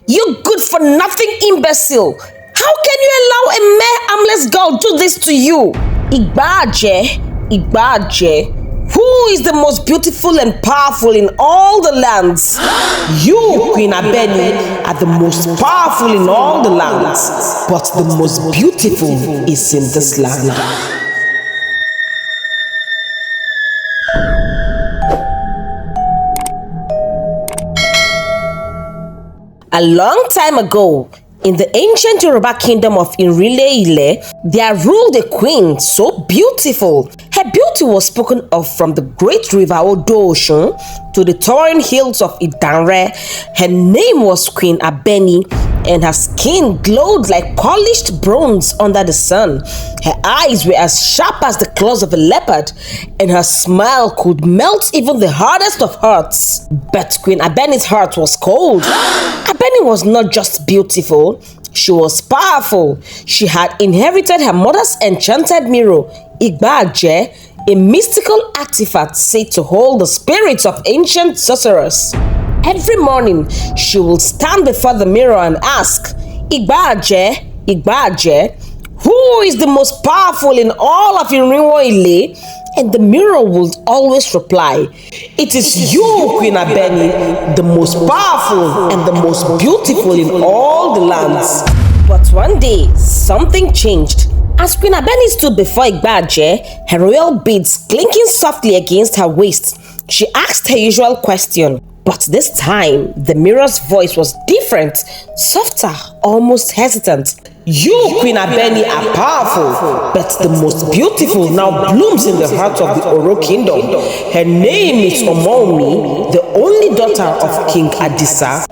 You good for nothing imbecile! How can you allow a mere harmless girl do this to you? Igbaje, who is the most beautiful and powerful in all the lands? You, Queen Abeni, are the most powerful in all the lands, but the most beautiful is in this land. A long time ago, in the ancient Yoruba kingdom of Irile, there ruled a queen so beautiful. Her beauty was spoken of from the great river Odo-Osun to the towering hills of Idanre. Her name was Queen Abeni, and her skin glowed like polished bronze under the sun. Her eyes were as sharp as the claws of a leopard, and her smile could melt even the hardest of hearts. But Queen Abeni's heart was cold. Abeni was not just beautiful, she was powerful. She had inherited her mother's enchanted mirror, Igbaje, a mystical artifact said to hold the spirits of ancient sorcerers. Every morning, she will stand before the mirror and ask, Igbaje, who is the most powerful in all of Irinwo-Ile? And the mirror will always reply, it is you, Queen Abeni, the most powerful and the most beautiful in all the lands. But one day, something changed. As Queen Abeni stood before Igbaje, her royal beads clinking softly against her waist, she asked her usual question. But this time, the mirror's voice was different, softer, almost hesitant. You, Queen Abeni, are powerful, but the most beautiful now blooms in the heart of the Oro kingdom. Her name is Omomi, the only daughter of King Adisa.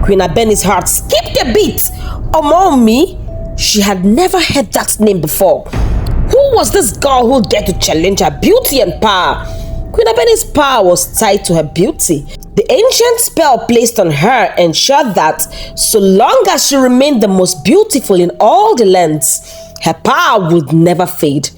Queen Abeni's heart skipped a beat. Omomi? She had never heard that name before. Who was this girl who dared to challenge her beauty and power? Queen Abeni's power was tied to her beauty. The ancient spell placed on her ensured that so long as she remained the most beautiful in all the lands, her power would never fade.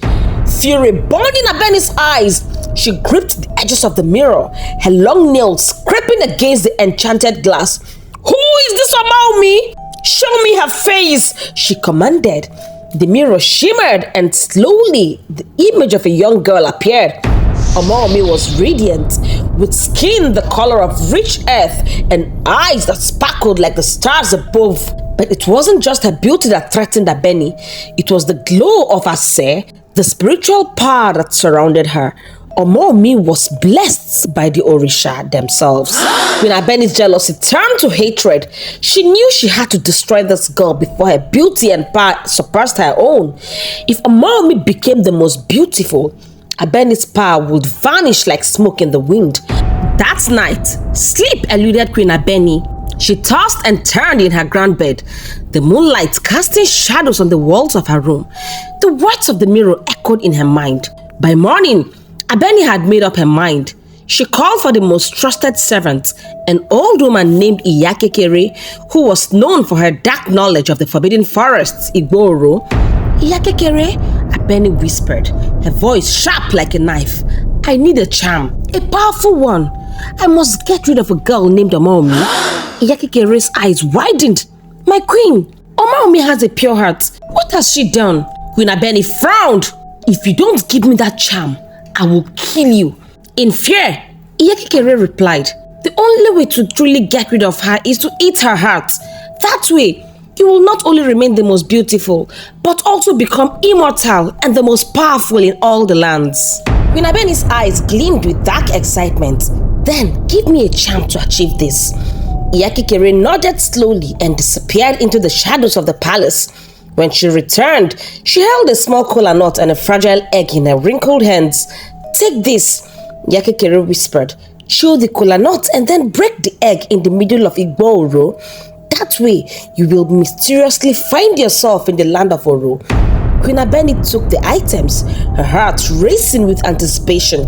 Fury burned in Abeni's eyes. She gripped the edges of the mirror, her long nails scraping against the enchanted glass. Who is this Omomi? Show me her face, she commanded. The mirror shimmered and slowly the image of a young girl appeared. Omomi was radiant, with skin the color of rich earth and eyes that sparkled like the stars above. But it wasn't just her beauty that threatened Abeni. It was the glow of her se, the spiritual power that surrounded her. Omomi was blessed by the Orisha themselves. When Abeni's jealousy turned to hatred, she knew she had to destroy this girl before her beauty and power surpassed her own. If Omomi became the most beautiful, Abeni's power would vanish like smoke in the wind. That night, sleep eluded Queen Abeni. She tossed and turned in her grand bed, the moonlight casting shadows on the walls of her room. The words of the mirror echoed in her mind. By morning, Abeni had made up her mind. She called for the most trusted servant, an old woman named Iyakekere, who was known for her dark knowledge of the forbidden forests, Igboro. Iyakekere, Abeni whispered, her voice sharp like a knife. I need a charm, a powerful one. I must get rid of a girl named Omomi. Iyakekere's eyes widened. My queen, Omomi has a pure heart. What has she done? Queen Abeni frowned. If you don't give me that charm, I will kill you. In fear, Iyakekere replied, the only way to truly get rid of her is to eat her heart. That way, you will not only remain the most beautiful, but also become immortal and the most powerful in all the lands. Queen Abeni's eyes gleamed with dark excitement. Then, give me a charm to achieve this. Iyakekere nodded slowly and disappeared into the shadows of the palace. When she returned, she held a small kola nut and a fragile egg in her wrinkled hands. Take this, Iyakekere whispered. Chew the kola nut and then break the egg in the middle of Igboro. That way, you will mysteriously find yourself in the land of Oro. Queen Abeni took the items, her heart racing with anticipation.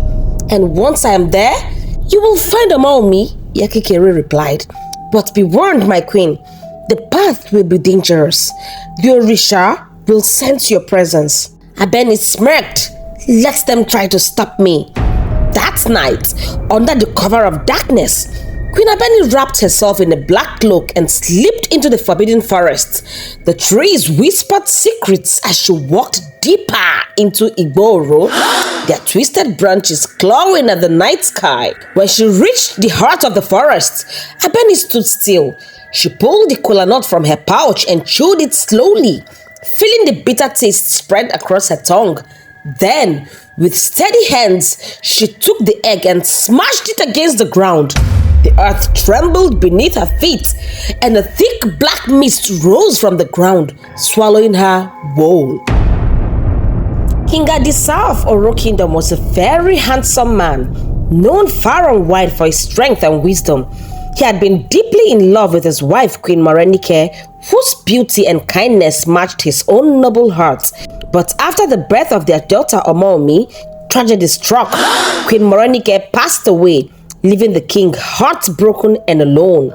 And once I am there, you will find Omomi, Iyakekere replied. But be warned, my queen, the path will be dangerous. The Orisha will sense your presence. Abeni smirked. Let them try to stop me. That night, under the cover of darkness, Queen Abeni wrapped herself in a black cloak and slipped into the forbidden forest. The trees whispered secrets as she walked deeper into Igboro, their twisted branches clawing at the night sky. When she reached the heart of the forest, Abeni stood still. She pulled the kola nut from her pouch and chewed it slowly, feeling the bitter taste spread across her tongue. Then, with steady hands, she took the egg and smashed it against the ground. The earth trembled beneath her feet, and a thick black mist rose from the ground, swallowing her whole. King Adisa of Oro Kingdom was a very handsome man, known far and wide for his strength and wisdom. He had been deeply in love with his wife, Queen Morenike, whose beauty and kindness matched his own noble heart. But after the birth of their daughter Omomi, tragedy struck. Queen Morenike passed away, leaving the king heartbroken and alone.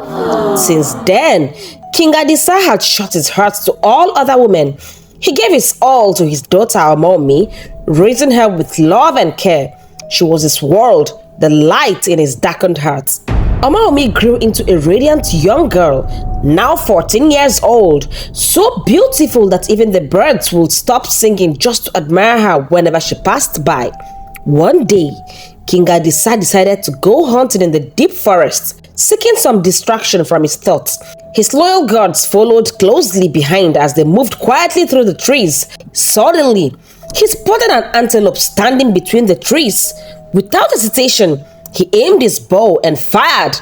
Since then, King Adisa had shut his heart to all other women. He gave his all to his daughter Omomi, raising her with love and care. She was his world, the light in his darkened heart. Omomi grew into a radiant young girl, now 14 years old, so beautiful that even the birds would stop singing just to admire her whenever she passed by. One day, King Adisa decided to go hunting in the deep forest, seeking some distraction from his thoughts. His loyal guards followed closely behind as they moved quietly through the trees. Suddenly, he spotted an antelope standing between the trees. Without hesitation, he aimed his bow and fired.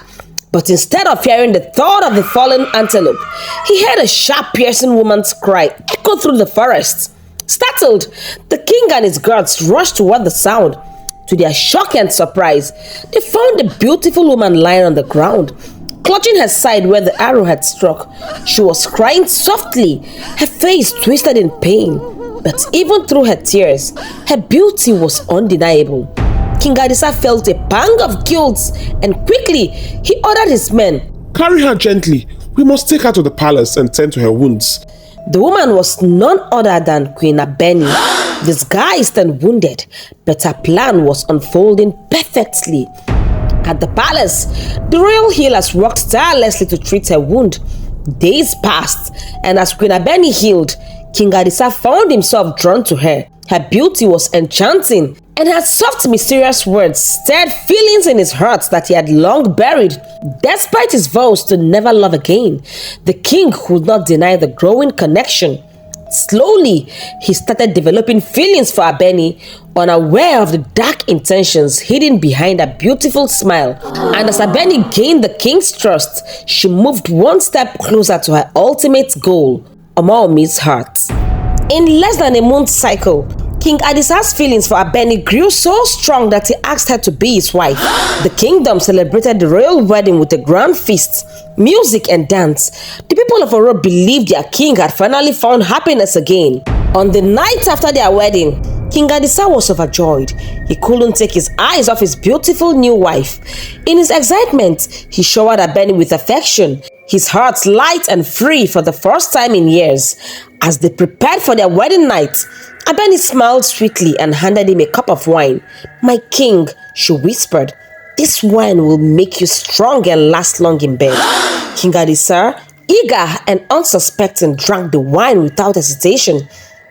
But instead of hearing the thud of the fallen antelope, he heard a sharp, piercing woman's cry echo through the forest. Startled, the king and his guards rushed toward the sound. To their shock and surprise, they found a beautiful woman lying on the ground, clutching her side where the arrow had struck. She was crying softly, her face twisted in pain. But even through her tears, her beauty was undeniable. King Adisa felt a pang of guilt, and quickly he ordered his men, "Carry her gently. We must take her to the palace and tend to her wounds." The woman was none other than Queen Abeni. Disguised and wounded, but her plan was unfolding perfectly. At the palace, the royal healers worked tirelessly to treat her wound. Days passed, and as Queen Abeni healed, King Adisa found himself drawn to her. Her beauty was enchanting, and her soft, mysterious words stirred feelings in his heart that he had long buried. Despite his vows to never love again, the king could not deny the growing connection. Slowly, he started developing feelings for Abeni, unaware of the dark intentions hidden behind her beautiful smile. And as Abeni gained the king's trust, she moved one step closer to her ultimate goal, Omomi's heart. In less than a month's cycle, King Adisa's feelings for Abeni grew so strong that he asked her to be his wife. The kingdom celebrated the royal wedding with a grand feast, music and dance. The people of Oro believed their king had finally found happiness again. On the night after their wedding, King Adisa was overjoyed. He couldn't take his eyes off his beautiful new wife. In his excitement, he showered Abeni with affection, his heart light and free for the first time in years. As they prepared for their wedding night, Abeni smiled sweetly and handed him a cup of wine. "My king," she whispered, "this wine will make you strong and last long in bed." King Adisa, eager and unsuspecting, drank the wine without hesitation.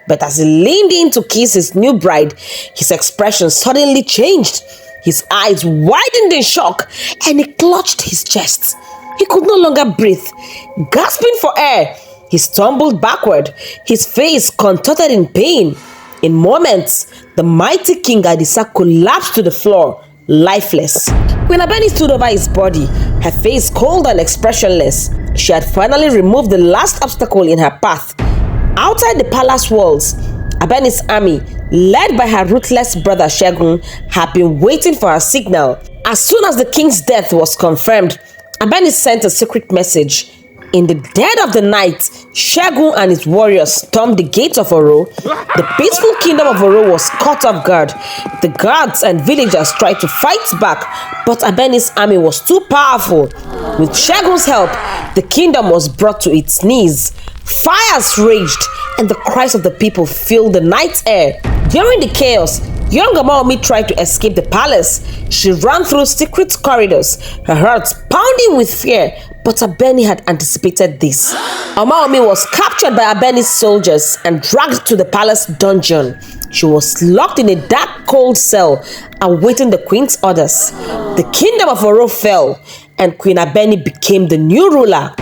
But as he leaned in to kiss his new bride, his expression suddenly changed. His eyes widened in shock, and he clutched his chest. He could no longer breathe. Gasping for air, he stumbled backward, his face contorted in pain. In moments, the mighty King Adisa collapsed to the floor, lifeless. Queen Abeni stood over his body, her face cold and expressionless. She had finally removed the last obstacle in her path. Outside the palace walls, Abeni's army, led by her ruthless brother Shegun, had been waiting for her signal. As soon as the king's death was confirmed, Abeni sent a secret message. In the dead of the night, Shegun and his warriors stormed the gates of Oro. The peaceful kingdom of Oro was caught off guard. The guards and villagers tried to fight back, but Abeni's army was too powerful. With Shegun's help, the kingdom was brought to its knees. Fires raged, and the cries of the people filled the night air. During the chaos, young Amaomi tried to escape the palace. She ran through secret corridors, her heart pounding with fear, but Abeni had anticipated this. Amaomi was captured by Abeni's soldiers and dragged to the palace dungeon. She was locked in a dark, cold cell, awaiting the queen's orders. The kingdom of Oro fell, and Queen Abeni became the new ruler.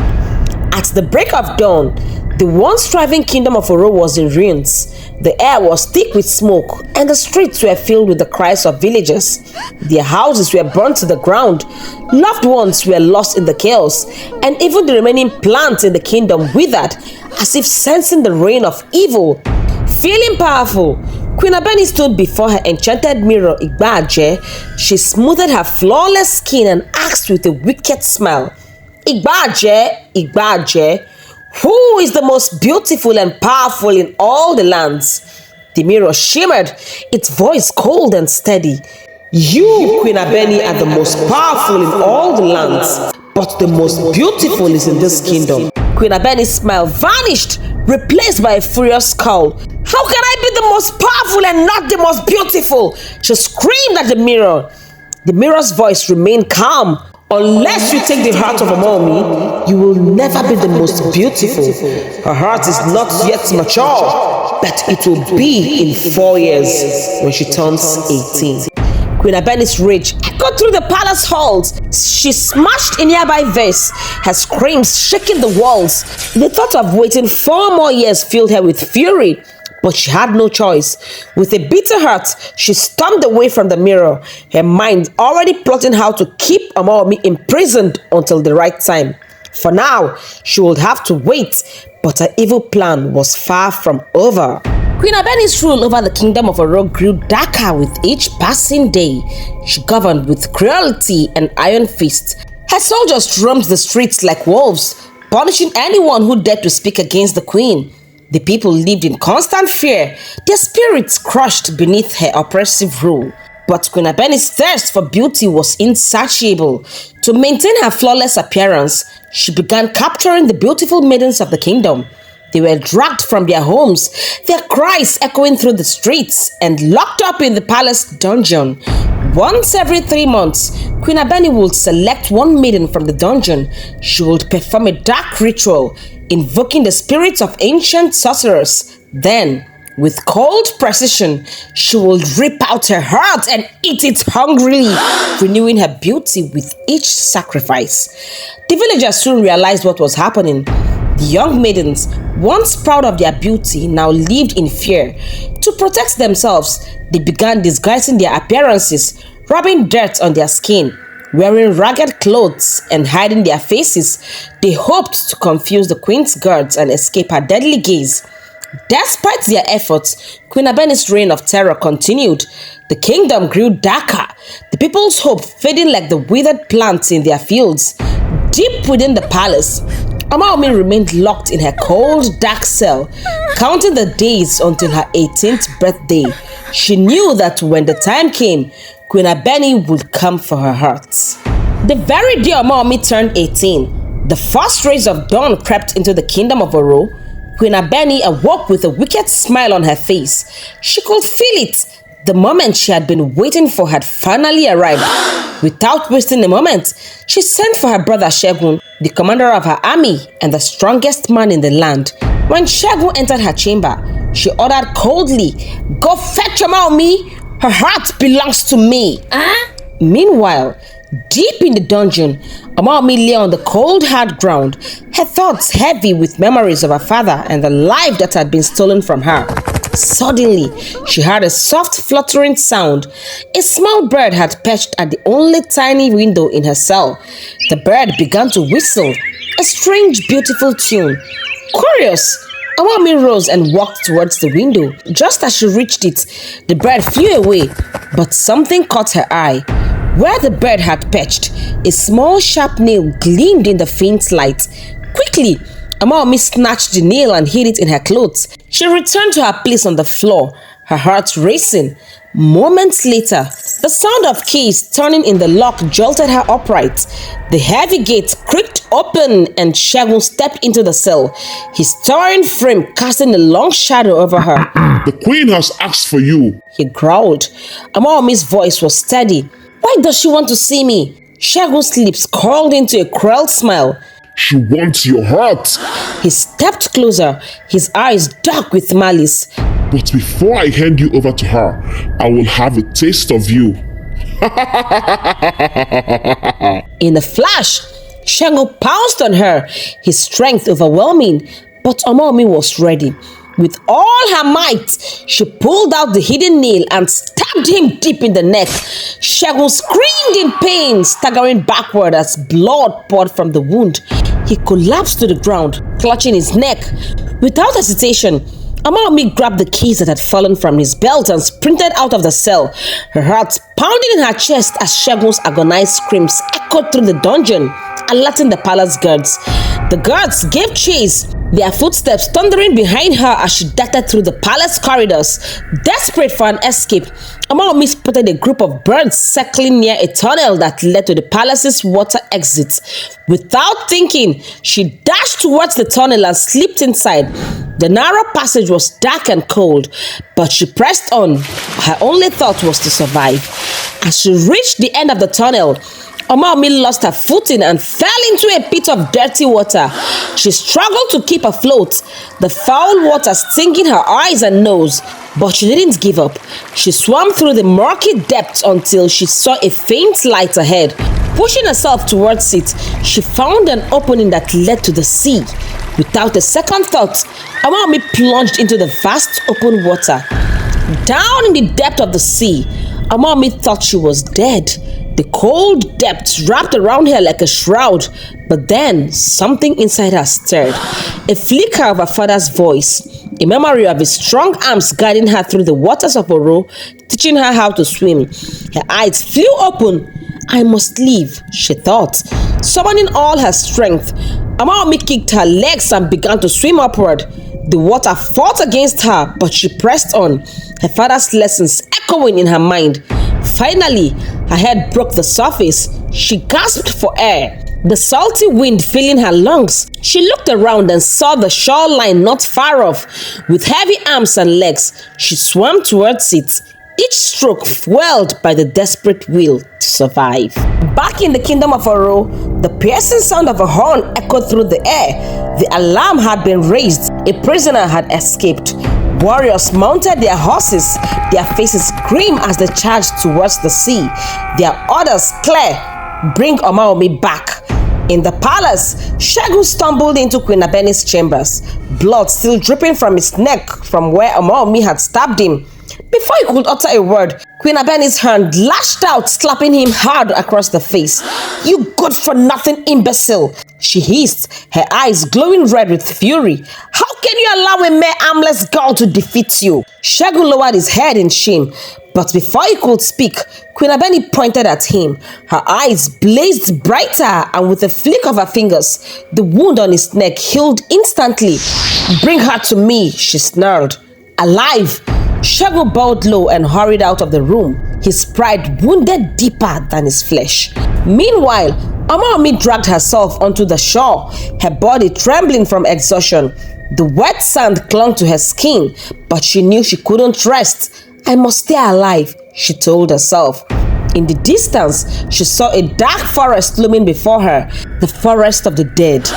At the break of dawn, the once thriving kingdom of Oro was in ruins. The air was thick with smoke, and the streets were filled with the cries of villagers. Their houses were burnt to the ground, loved ones were lost in the chaos, and even the remaining plants in the kingdom withered, as if sensing the reign of evil. Feeling powerful, Queen Abeni stood before her enchanted mirror, Igbaje. She smoothed her flawless skin and asked with a wicked smile, Igbaje, Igbaje, who is the most beautiful and powerful in all the lands? The mirror shimmered, its voice cold and steady. You, Queen Abeni, are the most powerful in all the lands, but the most beautiful is in this kingdom. Queen Abeni's smile vanished, replaced by a furious scowl. How can I be the most powerful and not the most beautiful? She screamed at the mirror. The mirror's voice remained calm. Unless you take the heart of Amaomi, you will never be the most beautiful. Her heart is not yet mature, but it will be in 4 years when she turns 18. Queen Abeni's rage echoed through the palace halls. She smashed a nearby vase, her screams shaking the walls. The thought of waiting 4 more years filled her with fury. But she had no choice. With a bitter heart, she stormed away from the mirror, her mind already plotting how to keep Amaomi imprisoned until the right time. For now, she would have to wait, but her evil plan was far from over. Queen Abeni's rule over the kingdom of Oro grew darker with each passing day. She governed with cruelty and iron fist. Her soldiers roamed the streets like wolves, punishing anyone who dared to speak against the queen. The people lived in constant fear, their spirits crushed beneath her oppressive rule. But Queen Abeni's thirst for beauty was insatiable. To maintain her flawless appearance, she began capturing the beautiful maidens of the kingdom. They were dragged from their homes, their cries echoing through the streets, and locked up in the palace dungeon. Once every 3 months, Queen Abeni would select one maiden from the dungeon. She would perform a dark ritual, invoking the spirits of ancient sorcerers. Then, with cold precision, she would rip out her heart and eat it hungrily, renewing her beauty with each sacrifice. The villagers soon realized what was happening. The young maidens, once proud of their beauty, now lived in fear. To protect themselves, they began disguising their appearances, rubbing dirt on their skin, wearing ragged clothes, and hiding their faces. They hoped to confuse the queen's guards and escape her deadly gaze. Despite their efforts, Queen Abeni's reign of terror continued. The kingdom grew darker, the people's hope fading like the withered plants in their fields. Deep within the palace, Amaomi remained locked in her cold, dark cell, counting the days until her 18th birthday. She knew that when the time came, Queen Abeni would come for her heart. The very day Amaomi turned 18, the first rays of dawn crept into the kingdom of Oro. Queen Abeni awoke with a wicked smile on her face. She could feel it. The moment she had been waiting for had finally arrived. Without wasting a moment, she sent for her brother Shegun, the commander of her army and the strongest man in the land. When Shegun entered her chamber, she ordered coldly, "Go fetch Amaomi! Her heart belongs to me!" Meanwhile, deep in the dungeon, Amaomi lay on the cold hard ground, her thoughts heavy with memories of her father and the life that had been stolen from her. Suddenly, she heard a soft fluttering sound. A small bird had perched at the only tiny window in her cell. The bird began to whistle, a strange, beautiful tune. Curious, Amaomi rose and walked towards the window. Just as she reached it, the bird flew away, but something caught her eye. Where the bird had perched, a small sharp nail gleamed in the faint light. Quickly, Amaomi snatched the nail and hid it in her clothes. She returned to her place on the floor, her heart racing. Moments later, The sound of keys turning in the lock jolted her upright. The heavy gate creaked open and Segun stepped into the cell, his towering frame casting a long shadow over her. The queen has asked for you, he growled. Amaomi's voice was steady. Why does she want to see me? Segun's lips curled into a cruel smile. She wants your heart. He stepped closer, his eyes dark with malice. But before I hand you over to her, I will have a taste of you. In a flash, Segun pounced on her, his strength overwhelming, but Amaomi was ready. With all her might, she pulled out the hidden nail and stabbed him deep in the neck. Segun screamed in pain, staggering backward as blood poured from the wound. He collapsed to the ground, clutching his neck. Without hesitation, Amaomi grabbed the keys that had fallen from his belt and sprinted out of the cell, her heart pounding in her chest as Segun's agonized screams echoed through the dungeon, alerting the palace guards. The guards gave chase, their footsteps thundering behind her as she darted through the palace corridors. Desperate for an escape, Amaomi spotted a group of birds circling near a tunnel that led to the palace's water exit. Without thinking, she dashed towards the tunnel and slipped inside. The narrow passage was dark and cold, but she pressed on. Her only thought was to survive. As she reached the end of the tunnel, Amaomi lost her footing and fell into a pit of dirty water. She struggled to keep afloat, the foul water stinging her eyes and nose, but she didn't give up. She swam through the murky depths until she saw a faint light ahead. Pushing herself towards it, she found an opening that led to the sea. Without a second thought, Amaomi plunged into the vast open water. Down in the depth of the sea, Amaomi thought she was dead. The cold depths wrapped around her like a shroud, but then something inside her stirred. A flicker of her father's voice, a memory of his strong arms guiding her through the waters of Oro, teaching her how to swim. Her eyes flew open. I must leave, she thought. Summoning all her strength, Amaomi kicked her legs and began to swim upward. The water fought against her, but she pressed on, her father's lessons echoing in her mind. Finally, her head broke the surface. She gasped for air, the salty wind filling her lungs. She looked around and saw the shoreline not far off. With heavy arms and legs, she swam towards it, each stroke fueled by the desperate will to survive. Back in the kingdom of Oro, the piercing sound of a horn echoed through the air. The alarm had been raised. A prisoner had escaped. Warriors mounted their horses, their faces grim as they charged towards the sea. Their orders clear: bring Amaomi back. In the palace, Segun stumbled into Queen Abeni's chambers, blood still dripping from his neck from where Amaomi had stabbed him. Before he could utter a word, Queen Abeni's hand lashed out, slapping him hard across the face. "You good-for-nothing imbecile!" she hissed, her eyes glowing red with fury. "How can you allow a mere armless girl to defeat you?" Segun lowered his head in shame, but before he could speak, Queen Abeni pointed at him. Her eyes blazed brighter, and with a flick of her fingers, the wound on his neck healed instantly. "Bring her to me," she snarled. "Alive!" Segun bowed low and hurried out of the room, his pride wounded deeper than his flesh. Meanwhile, Amaomi dragged herself onto the shore, her body trembling from exhaustion. The wet sand clung to her skin, but she knew she couldn't rest. "I must stay alive," she told herself. In the distance, she saw a dark forest looming before her, the forest of the dead.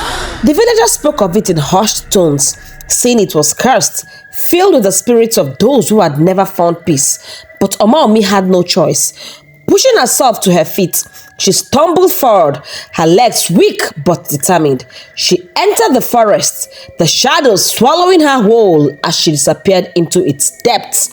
The villagers spoke of it in hushed tones, saying it was cursed, filled with the spirits of those who had never found peace. But Amaomi had no choice. Pushing herself to her feet, she stumbled forward, her legs weak but determined. She entered the forest, the shadows swallowing her whole as she disappeared into its depths.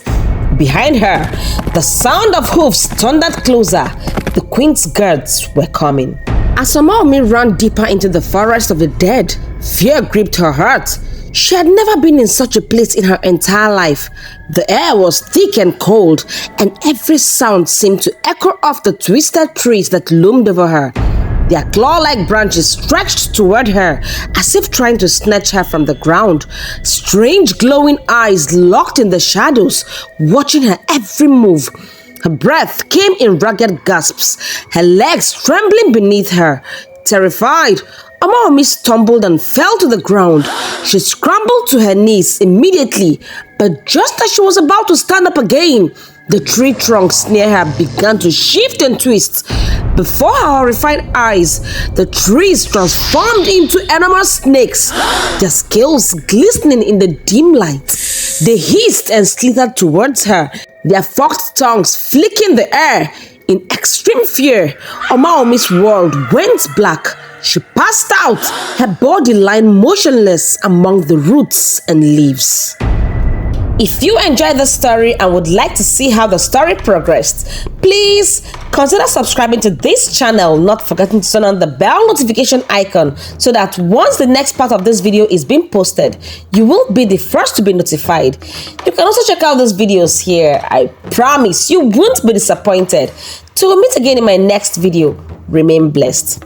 Behind her, the sound of hoofs thundered closer. The queen's guards were coming. As Amaomi ran deeper into the forest of the dead, fear gripped her heart. She had never been in such a place in her entire life. The air was thick and cold, and every sound seemed to echo off the twisted trees that loomed over her. Their claw-like branches stretched toward her, as if trying to snatch her from the ground. Strange glowing eyes locked in the shadows, watching her every move. Her breath came in ragged gasps, her legs trembling beneath her. Terrified, Omaomi stumbled and fell to the ground. She scrambled to her knees immediately, but just as she was about to stand up again, the tree trunks near her began to shift and twist. Before her horrified eyes, the trees transformed into enormous snakes, their scales glistening in the dim light. They hissed and slithered towards her, their forked tongues flicking the air. In extreme fear, Omaomi's world went black. She passed out, her body lying motionless among the roots and leaves. If you enjoyed the story and would like to see how the story progressed, please consider subscribing to this channel, not forgetting to turn on the bell notification icon so that once the next part of this video is being posted, you will be the first to be notified. You can also check out those videos here. I promise you won't be disappointed. Till we meet again in my next video, remain blessed.